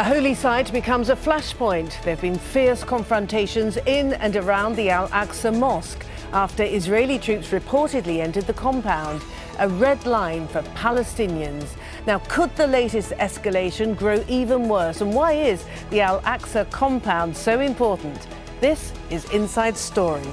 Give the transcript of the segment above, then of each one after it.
A holy site becomes a flashpoint. There have been fierce confrontations in and around the Al-Aqsa Mosque after Israeli troops reportedly entered the compound, a red line for Palestinians. Now, could the latest escalation grow even worse? And why is the Al-Aqsa compound so important? This is Inside Story.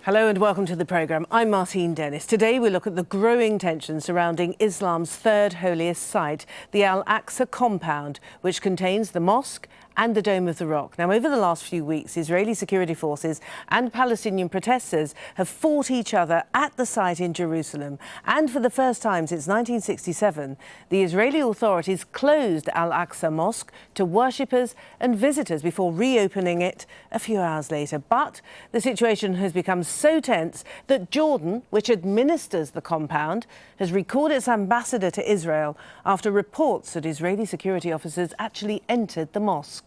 Hello and welcome to the programme. I'm Martine Dennis. Today we look at the growing tension surrounding Islam's third holiest site, the Al-Aqsa compound, which contains the mosque and the Dome of the Rock. Now, over the last few weeks, Israeli security forces and Palestinian protesters have fought each other at the site in Jerusalem. And for the first time since 1967, the Israeli authorities closed Al-Aqsa Mosque to worshippers and visitors before reopening it a few hours later. But the situation has become so tense that Jordan, which administers the compound, has recalled its ambassador to Israel after reports that Israeli security officers actually entered the mosque.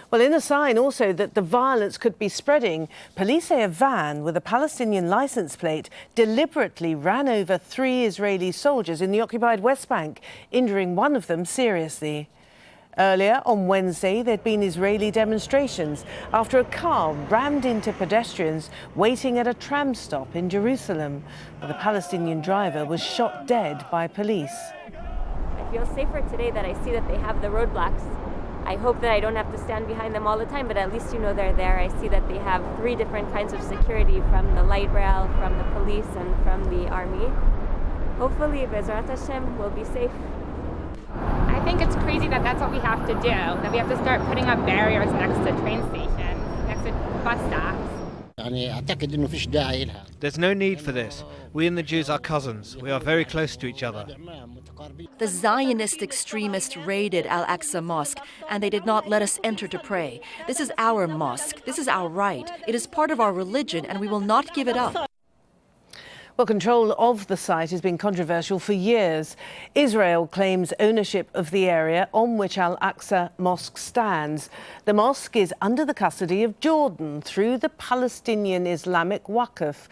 Well, in a sign also that the violence could be spreading, police say a van with a Palestinian licence plate deliberately ran over 3 Israeli soldiers in the occupied West Bank, injuring one of them seriously. Earlier on Wednesday, there'd been Israeli demonstrations after a car rammed into pedestrians waiting at a tram stop in Jerusalem. The Palestinian driver was shot dead by police. I feel safer today that I see that they have the roadblocks. I hope that I don't have to stand behind them all the time, but at least you know they're there. I see that they have 3 different kinds of security, from the light rail, from the police, and from the army. Hopefully, Bezrat Hashem, we'll be safe. I think it's crazy that that's what we have to do, that we have to start putting up barriers next to train stations, next to bus stops. There's no need for this. We and the Jews are cousins. We are very close to each other. The Zionist extremists raided Al-Aqsa Mosque, and they did not let us enter to pray. This is our mosque. This is our right. It is part of our religion, and we will not give it up. Well, control of the site has been controversial for years. Israel claims ownership of the area on which Al-Aqsa Mosque stands. The mosque is under the custody of Jordan through the Palestinian Islamic Waqf.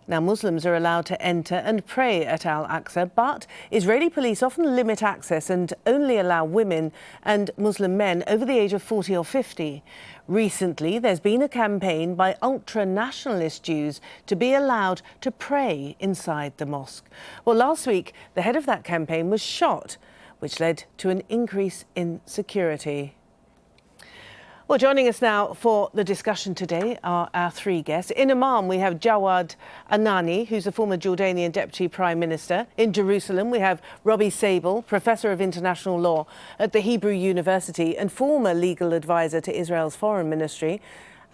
Now, Muslims are allowed to enter and pray at Al-Aqsa, but Israeli police often limit access and only allow women and Muslim men over the age of 40 or 50. Recently, there's been a campaign by ultra-nationalist Jews to be allowed to pray inside the mosque. Well, last week, the head of that campaign was shot, which led to an increase in security. Well, joining us now for the discussion today are our 3 guests. In Amman, we have Jawad Anani, who's a former Jordanian Deputy Prime Minister. In Jerusalem, we have Robbie Sable, Professor of International Law at the Hebrew University and former legal advisor to Israel's Foreign Ministry.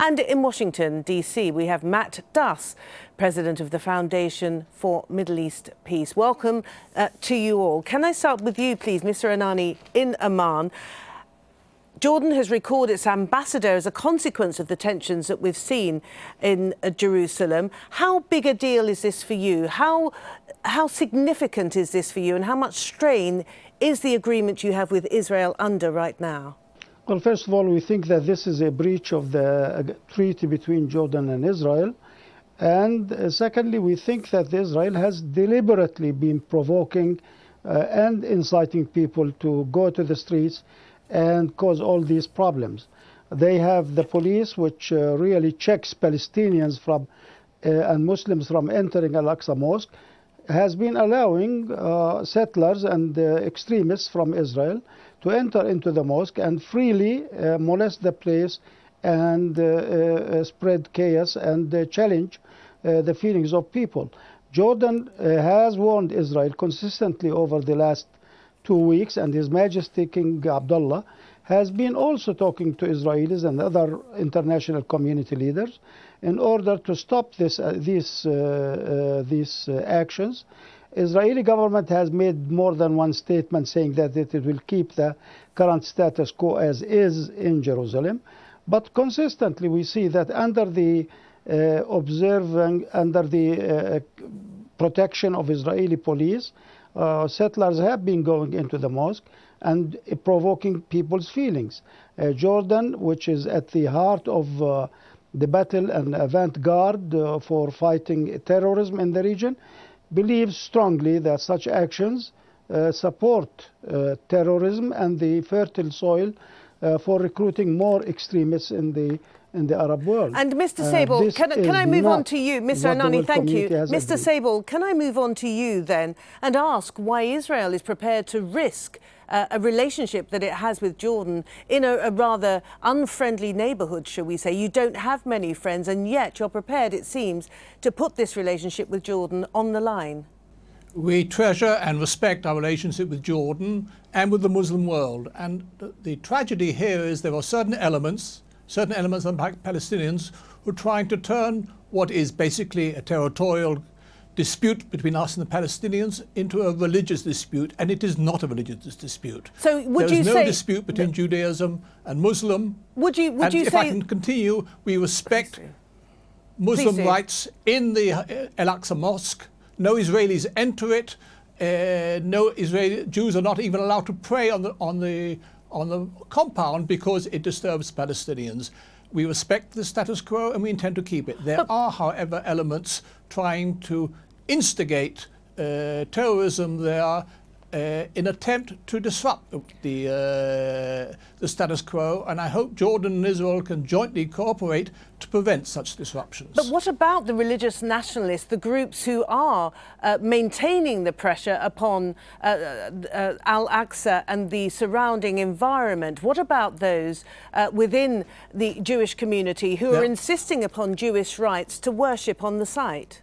And in Washington, D.C., we have Matt Duss, President of the Foundation for Middle East Peace. Welcome to you all. Can I start with you, please, Mr. Anani, in Amman? Jordan has recalled its ambassador as a consequence of the tensions that we've seen in Jerusalem. How big a deal is this for you? How significant is this for you? And how much strain is the agreement you have with Israel under right now? Well, first of all, we think that this is a breach of the treaty between Jordan and Israel. And secondly, we think that Israel has deliberately been provoking and inciting people to go to the streets and cause all these problems. They have the police, which really checks Palestinians from and Muslims from entering Al-Aqsa Mosque, has been allowing settlers and extremists from Israel to enter into the mosque and freely molest the place and spread chaos and challenge the feelings of people. Jordan has warned Israel consistently over the last 2 weeks, and His Majesty King Abdullah has been also talking to Israelis and other international community leaders in order to stop these actions. Israeli government has made more than one statement saying that it will keep the current status quo as is in Jerusalem, but consistently we see that under the protection of Israeli police, settlers have been going into the mosque and provoking people's feelings. Jordan, which is at the heart of the battle and avant-garde for fighting terrorism in the region, believes strongly that such actions support terrorism and the fertile soil for recruiting more extremists in the Arab world. And Mr. Sable, can I move on to you? Mr. Anani, thank you. Mr. Sable, can I move on to you then and ask why Israel is prepared to risk a relationship that it has with Jordan in a rather unfriendly neighbourhood, shall we say? You don't have many friends, and yet you're prepared, it seems, to put this relationship with Jordan on the line. We treasure and respect our relationship with Jordan and with the Muslim world. And the tragedy here is there are certain elements of the Palestinians who are trying to turn what is basically a territorial dispute between us and the Palestinians into a religious dispute, and it is not a religious dispute. So would there you is no say dispute between Judaism and Muslim. Would you and say, if I can continue, we respect Muslim rights in the Al-Aqsa Mosque. No Israelis enter it. No Israeli Jews are not even allowed to pray on the compound because it disturbs Palestinians. We respect the status quo and we intend to keep it. There are, however, elements trying to instigate terrorism there in attempt to disrupt the status quo, and I hope Jordan and Israel can jointly cooperate to prevent such disruptions. But what about the religious nationalists, the groups who are maintaining the pressure upon Al-Aqsa and the surrounding environment? What about those within the Jewish community who are insisting upon Jewish rights to worship on the site?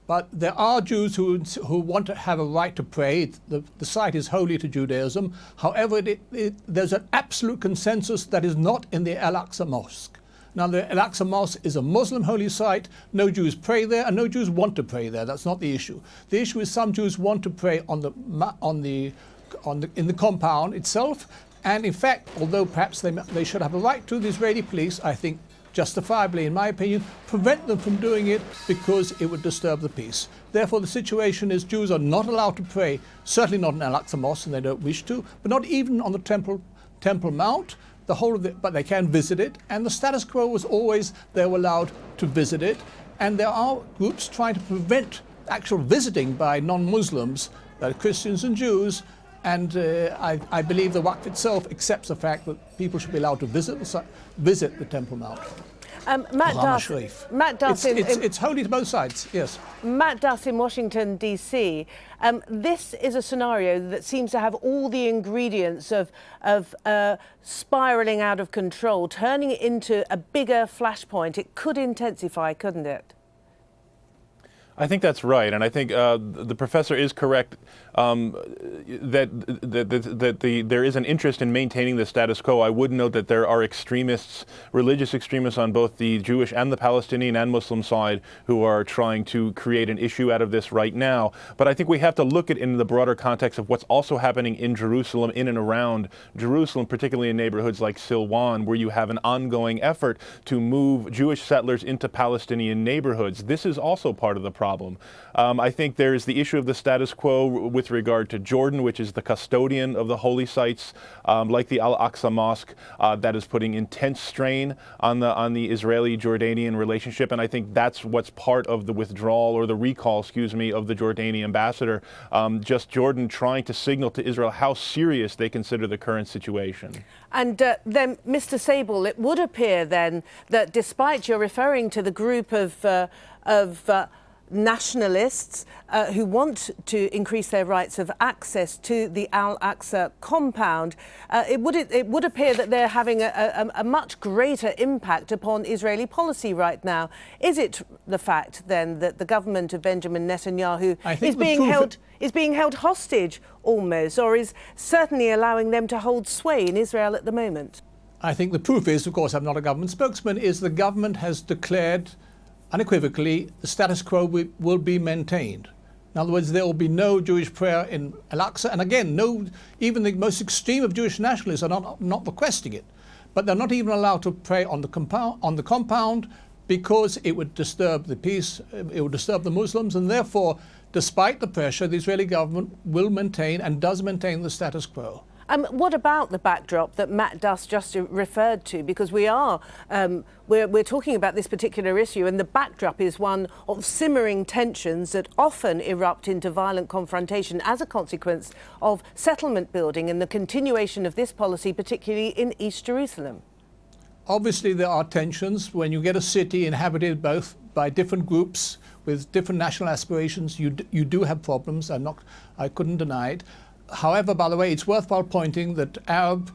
But there are Jews who want to have a right to pray. The site is holy to Judaism. However, there's an absolute consensus that is not in the Al-Aqsa Mosque. Now, the Al-Aqsa Mosque is a Muslim holy site. No Jews pray there, and no Jews want to pray there. That's not the issue. The issue is some Jews want to pray in the compound itself. And in fact, although perhaps they should have a right to, the Israeli police, I think, justifiably, in my opinion, prevent them from doing it because it would disturb the peace. Therefore, the situation is Jews are not allowed to pray, certainly not in Al-Aqsa Mosque, and they don't wish to, but not even on the Temple Mount, but they can visit it, and the status quo was always they were allowed to visit it, and there are groups trying to prevent actual visiting by non-Muslims, Christians and Jews, and I believe the Waqf itself accepts the fact that people should be allowed to visit the Temple Mount. Matt Duss, it's holy to both sides, yes. Matt Duss in Washington, D.C. This is a scenario that seems to have all the ingredients of spiralling out of control, turning it into a bigger flashpoint. It could intensify, couldn't it? I think that's right, and I think the professor is correct that there is an interest in maintaining the status quo. I would note that there are extremists, religious extremists on both the Jewish and the Palestinian and Muslim side who are trying to create an issue out of this right now. But I think we have to look at it in the broader context of what's also happening in Jerusalem, in and around Jerusalem, particularly in neighborhoods like Silwan, where you have an ongoing effort to move Jewish settlers into Palestinian neighborhoods. This is also part of the problem. I think there's the issue of the status quo with regard to Jordan, which is the custodian of the holy sites, like the Al-Aqsa Mosque, that is putting intense strain on the Israeli-Jordanian relationship. And I think that's what's part of the withdrawal or the recall, of the Jordanian ambassador. Just Jordan trying to signal to Israel how serious they consider the current situation. And then, Mr. Sable, it would appear then that despite you're referring to the group of nationalists who want to increase their rights of access to the Al-Aqsa compound, it would appear that they're having a much greater impact upon Israeli policy right now. Is it the fact then that the government of Benjamin Netanyahu is being held hostage almost, or is certainly allowing them to hold sway in Israel at the moment? I think the proof is, of course, I'm not a government spokesman, is the government has declared unequivocally, the status quo will be maintained. In other words, there will be no Jewish prayer in Al-Aqsa, and again, even the most extreme of Jewish nationalists are not requesting it. But they're not even allowed to pray on the compound. because it would disturb the peace, it would disturb the Muslims, and therefore, despite the pressure, the Israeli government will maintain and does maintain the status quo. What about the backdrop that Matt Duss just referred to? Because we're talking about this particular issue, and the backdrop is one of simmering tensions that often erupt into violent confrontation as a consequence of settlement building and the continuation of this policy, particularly in East Jerusalem. Obviously, there are tensions when you get a city inhabited both by different groups with different national aspirations. You do have problems. I couldn't deny it. However, by the way, it's worthwhile pointing that Arab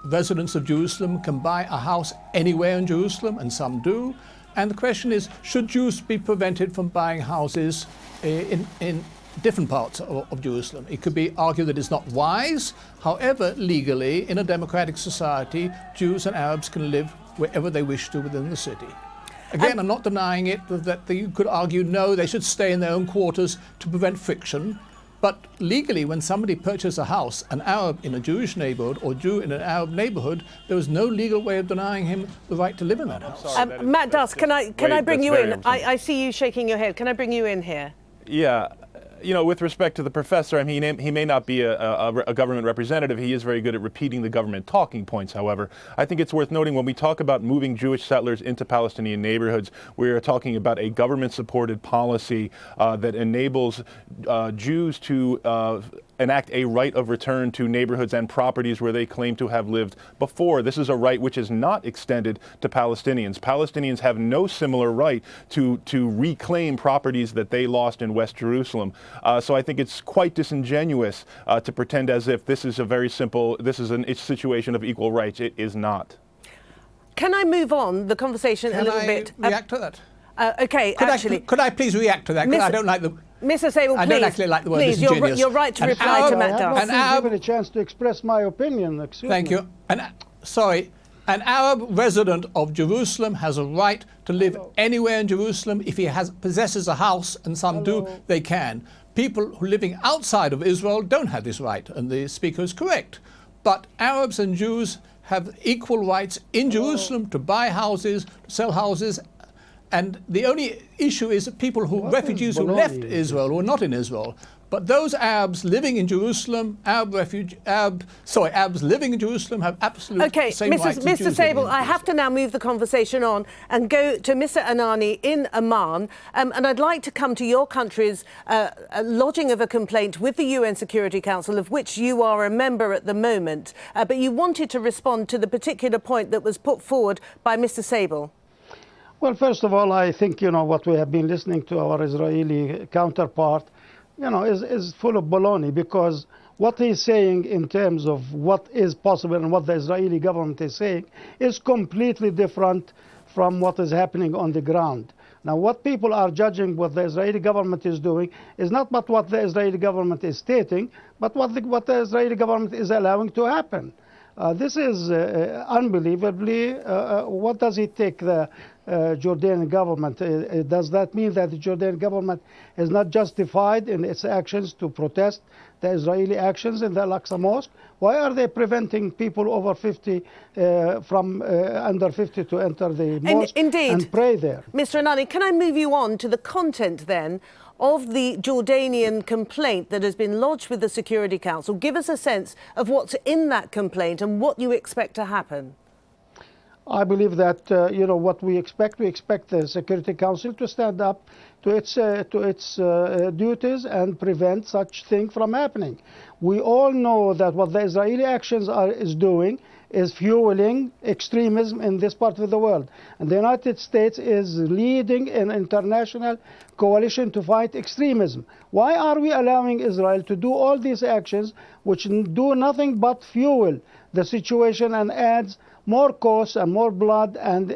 residents of Jerusalem can buy a house anywhere in Jerusalem, and some do. And the question is, should Jews be prevented from buying houses in different parts of Jerusalem? It could be argued that it's not wise. However, legally, in a democratic society, Jews and Arabs can live wherever they wish to within the city. Again, I'm not denying it, that you could argue, no, they should stay in their own quarters to prevent friction. But legally, when somebody purchases a house, an Arab in a Jewish neighborhood or Jew in an Arab neighborhood, there is no legal way of denying him the right to live in that house. Matt Duss, can I bring you in? I see you shaking your head. Can I bring you in here? Yeah. You know, with respect to the professor, I mean, he may not be a government representative. He is very good at repeating the government talking points, however. I think it's worth noting when we talk about moving Jewish settlers into Palestinian neighborhoods, we are talking about a government-supported policy that enables Jews to enact a right of return to neighborhoods and properties where they claim to have lived before. This is a right which is not extended to Palestinians. Palestinians have no similar right to reclaim properties that they lost in West Jerusalem. So I think it's quite disingenuous to pretend as if this is a situation of equal rights. It is not. Can I move on the conversation a little bit? React to that? Okay, could I please react to that? Because I don't like the... Mr. Sable, please. I don't actually like the word disingenuous. You're right to reply to Matt Duss. I have not been given a chance to express my opinion. Thank you. An Arab resident of Jerusalem has a right to live anywhere in Jerusalem. If he possesses a house, and some do, they can. People who are living outside of Israel don't have this right, and the speaker is correct. But Arabs and Jews have equal rights in Jerusalem to buy houses, to sell houses. And the only issue is that people refugees who left Israel were not in Israel. But those Arabs living in Jerusalem, Arabs living in Jerusalem have absolute same rights as Jews. Mr. Sable, I have to now move the conversation on and go to Mr. Anani in Amman. And I'd like to come to your country's lodging of a complaint with the UN Security Council, of which you are a member at the moment. But you wanted to respond to the particular point that was put forward by Mr. Sable. Well, first of all, I think, what we have been listening to our Israeli counterpart, is full of baloney, because what he's saying in terms of what is possible and what the Israeli government is saying is completely different from what is happening on the ground. Now, what people are judging what the Israeli government is doing is not but what the Israeli government is stating, but what the Israeli government is allowing to happen. This is unbelievably, what does it take the Jordanian government? Does that mean that the Jordanian government is not justified in its actions to protest the Israeli actions in the Al-Aqsa Mosque? Why are they preventing people over 50 from under 50 to enter the mosque and pray there? Mr. Anani, can I move you on to the content then of the Jordanian complaint that has been lodged with the Security Council? Give us a sense of what's in that complaint and what you expect to happen. I believe that, what we expect the Security Council to stand up to its duties and prevent such thing from happening. We all know that what the Israeli actions is doing is fueling extremism in this part of the world. And the United States is leading an international coalition to fight extremism. Why are we allowing Israel to do all these actions which do nothing but fuel the situation and adds more costs and more blood and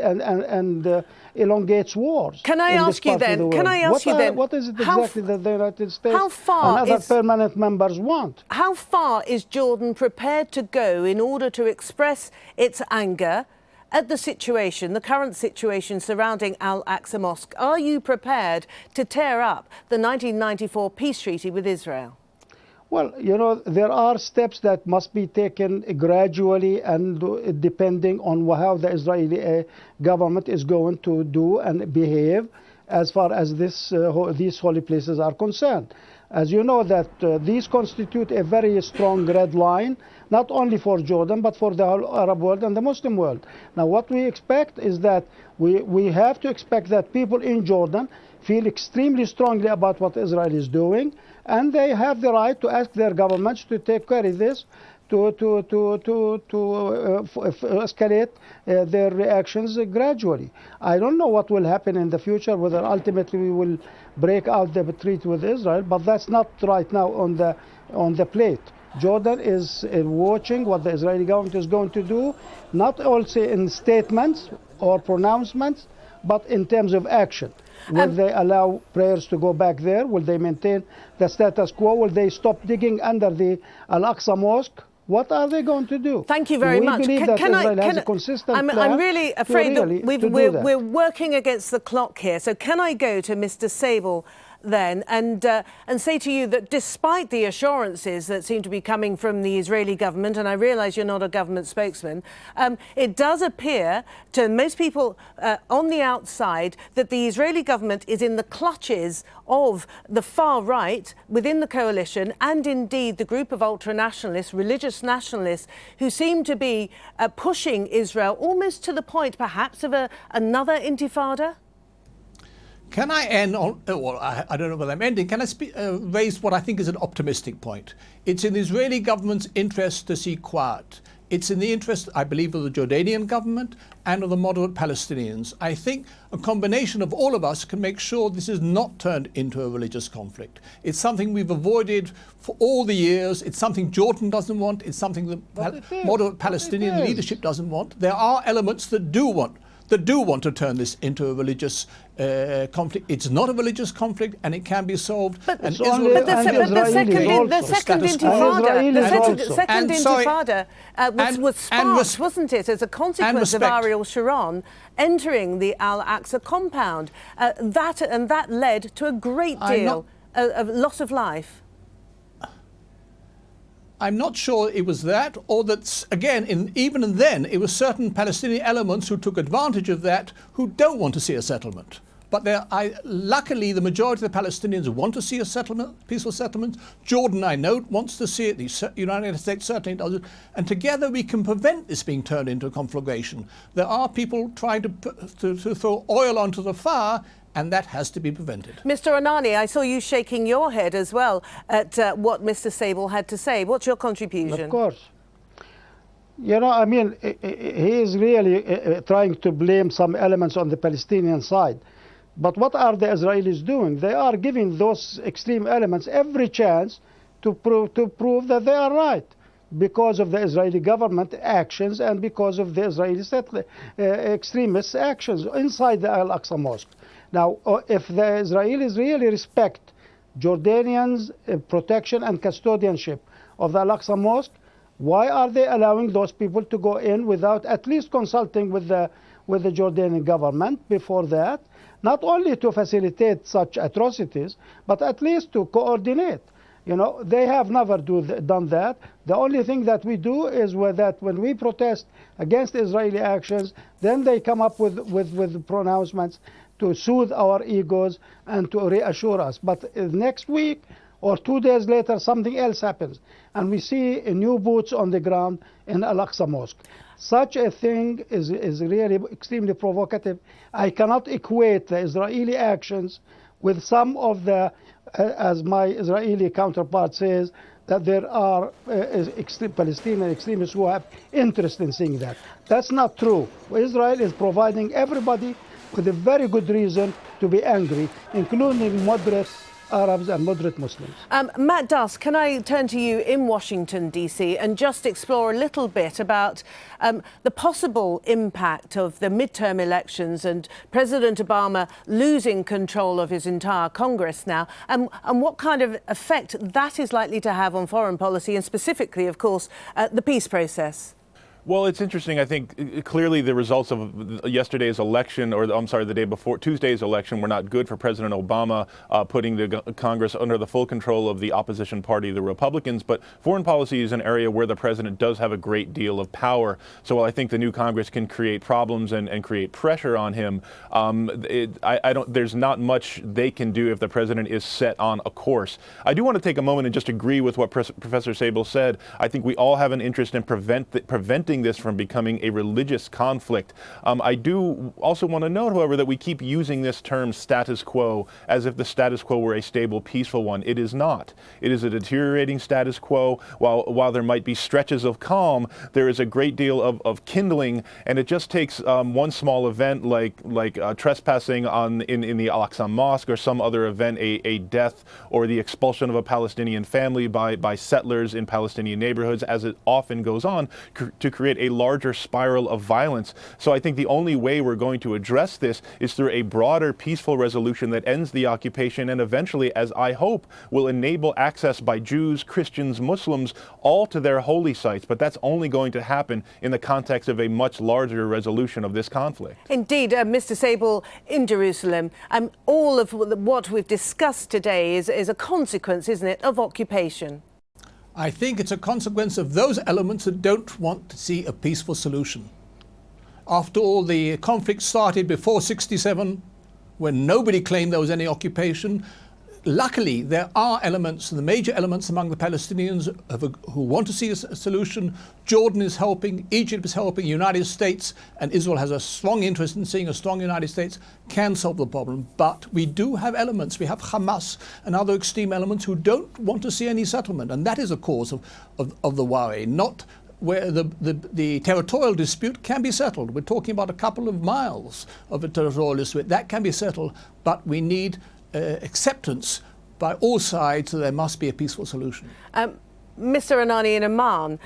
elongates wars? Can I ask you then? What is it exactly that the United States and other permanent members want? How far is Jordan prepared to go in order to express its anger at the current situation surrounding Al-Aqsa Mosque? Are you prepared to tear up the 1994 peace treaty with Israel? Well, there are steps that must be taken gradually and depending on how the Israeli government is going to do and behave as far as these holy places are concerned. As you know that these constitute a very strong red line, not only for Jordan, but for the whole Arab world and the Muslim world. Now, what we expect is that we have to expect that people in Jordan feel extremely strongly about what Israel is doing, and they have the right to ask their governments to take care of this, to escalate their reactions gradually. I don't know what will happen in the future, whether ultimately we will break out the treaty with Israel, but that's not right now on the plate. Jordan is watching what the Israeli government is going to do, not also in statements or pronouncements, but in terms of action. Will they allow prayers to go back there? Will they maintain the status quo? Will they stop digging under the Al-Aqsa Mosque? What are they going to do? Thank you very much. We believe that Israel has a consistent plan. I'm really afraid that we're working against the clock here. So can I go to Mr. Sable then and say to you that despite the assurances that seem to be coming from the Israeli government, and I realise you're not a government spokesman, it does appear to most people on the outside that the Israeli government is in the clutches of the far right within the coalition and indeed the group of ultra-nationalists, religious nationalists, who seem to be pushing Israel almost to the point perhaps of another intifada? Can I end on, well, I don't know whether I'm ending, can I raise what I think is an optimistic point? It's in the Israeli government's interest to see quiet. It's in the interest, I believe, of the Jordanian government and of the moderate Palestinians. I think a combination of all of us can make sure this is not turned into a religious conflict. It's something we've avoided for all the years. It's something Jordan doesn't want. It's something the moderate Palestinian leadership doesn't want. There are elements that do want to turn this into a religious conflict. It's not a religious conflict, and it can be solved. But the second intifada was sparked, wasn't it, as a consequence of Ariel Sharon entering the Al-Aqsa compound. That led to a great deal of loss of life. I'm not sure it was that, or that, again, even then, it was certain Palestinian elements who took advantage of that who don't want to see a settlement. But luckily, the majority of the Palestinians want to see a settlement, peaceful settlement. Jordan, I know, wants to see it. The United States certainly does it. And together we can prevent this being turned into a conflagration. There are people trying to throw oil onto the fire, and that has to be prevented. Mr. Anani, I saw you shaking your head as well at what Mr. Sable had to say. What's your contribution? Of course. He is really trying to blame some elements on the Palestinian side. But what are the Israelis doing? They are giving those extreme elements every chance to prove that they are right, because of the Israeli government actions and because of the Israeli extremist actions inside the Al-Aqsa Mosque. Now, if the Israelis really respect Jordanians' protection and custodianship of the Al-Aqsa Mosque, why are they allowing those people to go in without at least consulting with the Jordanian government before that? Not only to facilitate such atrocities, but at least to coordinate. They have never done that. The only thing that we do is that when we protest against Israeli actions, then they come up with pronouncements to soothe our egos and to reassure us. But next week or 2 days later, something else happens, and we see new boots on the ground in Al-Aqsa Mosque. Such a thing is really extremely provocative. I cannot equate the Israeli actions with some of the, as my Israeli counterpart says, that there are Palestinian extremists who have interest in seeing that. That's not true. Israel is providing everybody with a very good reason to be angry, including moderate Arabs and moderate Muslims. Matt Duss, can I turn to you in Washington, D.C., and just explore a little bit about the possible impact of the midterm elections and President Obama losing control of his entire Congress now, and what kind of effect that is likely to have on foreign policy and specifically, of course, the peace process? Well, it's interesting. I think clearly the results of yesterday's election, or I'm sorry, the day before Tuesday's election, were not good for President Obama, putting the Congress under the full control of the opposition party, the Republicans. But foreign policy is an area where the president does have a great deal of power. So while I think the new Congress can create problems and create pressure on him, there's not much they can do if the president is set on a course. I do want to take a moment and just agree with what Professor Sabel said. I think we all have an interest in preventing this from becoming a religious conflict. I do also want to note, however, that we keep using this term status quo as if the status quo were a stable, peaceful one. It is not. It is a deteriorating status quo. While there might be stretches of calm, there is a great deal of kindling, and it just takes one small event like trespassing in the Al-Aqsa Mosque, or some other event, a death or the expulsion of a Palestinian family by settlers in Palestinian neighborhoods, as it often goes on, to create a larger spiral of violence. So I think the only way we're going to address this is through a broader, peaceful resolution that ends the occupation and eventually, as I hope, will enable access by Jews, Christians, Muslims, all to their holy sites. But that's only going to happen in the context of a much larger resolution of this conflict. Indeed, Mr. Sabel, in Jerusalem, all of what we've discussed today is a consequence, isn't it, of occupation? I think it's a consequence of those elements that don't want to see a peaceful solution. After all, the conflict started before '67, when nobody claimed there was any occupation. Luckily, there are elements, the major elements among the Palestinians who want to see a solution. Jordan is helping, Egypt is helping, United States and Israel has a strong interest in seeing a strong United States can solve the problem. But we do have elements, we have Hamas and other extreme elements who don't want to see any settlement. And that is a cause of the worry, not where the territorial dispute can be settled. We're talking about a couple of miles of a territorial dispute. That can be settled, but we need acceptance by all sides that there must be a peaceful solution. Mr. Anani, in Amman,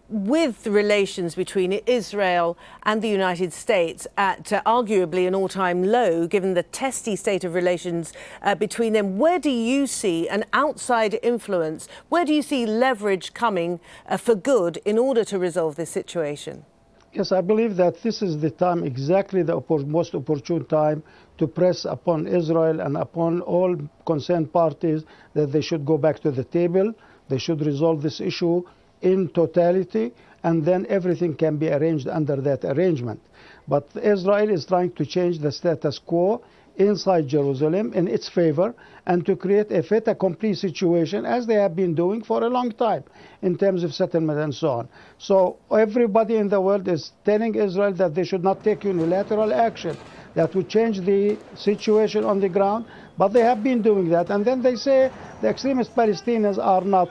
with relations between Israel and the United States at arguably an all-time low, given the testy state of relations between them, where do you see an outside influence? Where do you see leverage coming for good in order to resolve this situation? Yes, I believe that this is the time, exactly the most opportune time to press upon Israel and upon all concerned parties that they should go back to the table. They should resolve this issue in totality, and then everything can be arranged under that arrangement. But Israel is trying to change the status quo inside Jerusalem in its favor and to create a fait accompli situation, as they have been doing for a long time in terms of settlement and so on. So everybody in the world is telling Israel that they should not take unilateral action that would change the situation on the ground, but they have been doing that. And then they say the extremist Palestinians are not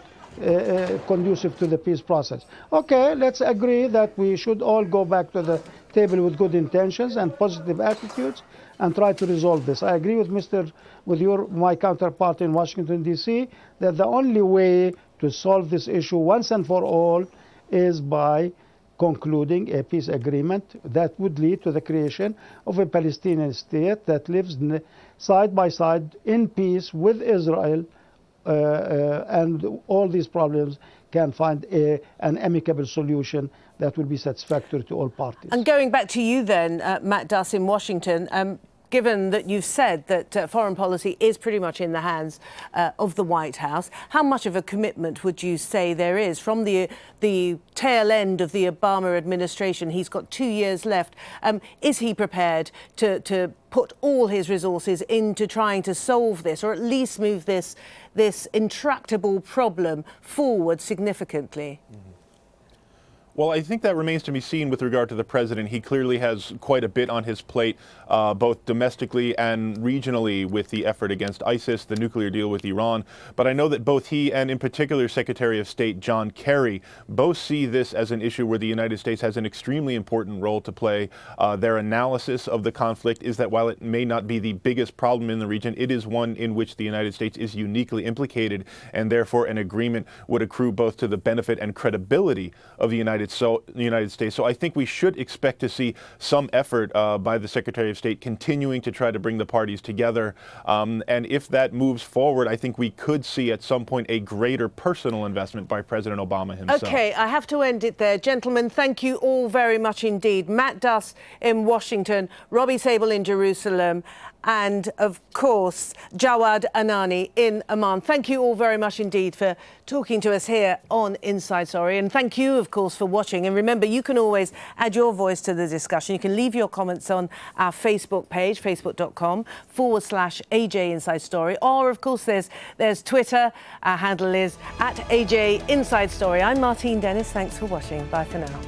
conducive to the peace process. Okay, let's agree that we should all go back to the table with good intentions and positive attitudes and try to resolve this. I agree with my counterpart in Washington, D.C., that the only way to solve this issue once and for all is by concluding a peace agreement that would lead to the creation of a Palestinian state that lives side by side in peace with Israel, and all these problems can find an amicable solution that will be satisfactory to all parties. And going back to you then, Matt Duss in Washington, given that you've said that foreign policy is pretty much in the hands of the White House, how much of a commitment would you say there is from the tail end of the Obama administration? He's got 2 years left. Is he prepared to put all his resources into trying to solve this, or at least move this intractable problem forward significantly? Mm-hmm. Well, I think that remains to be seen with regard to the president. He clearly has quite a bit on his plate, both domestically and regionally, with the effort against ISIS, the nuclear deal with Iran. But I know that both he and, in particular, Secretary of State John Kerry both see this as an issue where the United States has an extremely important role to play. Their analysis of the conflict is that while it may not be the biggest problem in the region, it is one in which the United States is uniquely implicated, and therefore an agreement would accrue both to the benefit and credibility of the United United States. So I think we should expect to see some effort by the Secretary of State continuing to try to bring the parties together. And if that moves forward, I think we could see at some point a greater personal investment by President Obama himself. OK, I have to end it there. Gentlemen, thank you all very much indeed. Matt Duss in Washington, Robbie Sable in Jerusalem, and, of course, Jawad Anani in Amman. Thank you all very much indeed for talking to us here on Inside Story. And thank you, of course, for watching. And remember, you can always add your voice to the discussion. You can leave your comments on our Facebook page, facebook.com/AJ Inside Story. Or, of course, there's Twitter. Our handle is @AJ Inside Story. I'm Martine Dennis. Thanks for watching. Bye for now.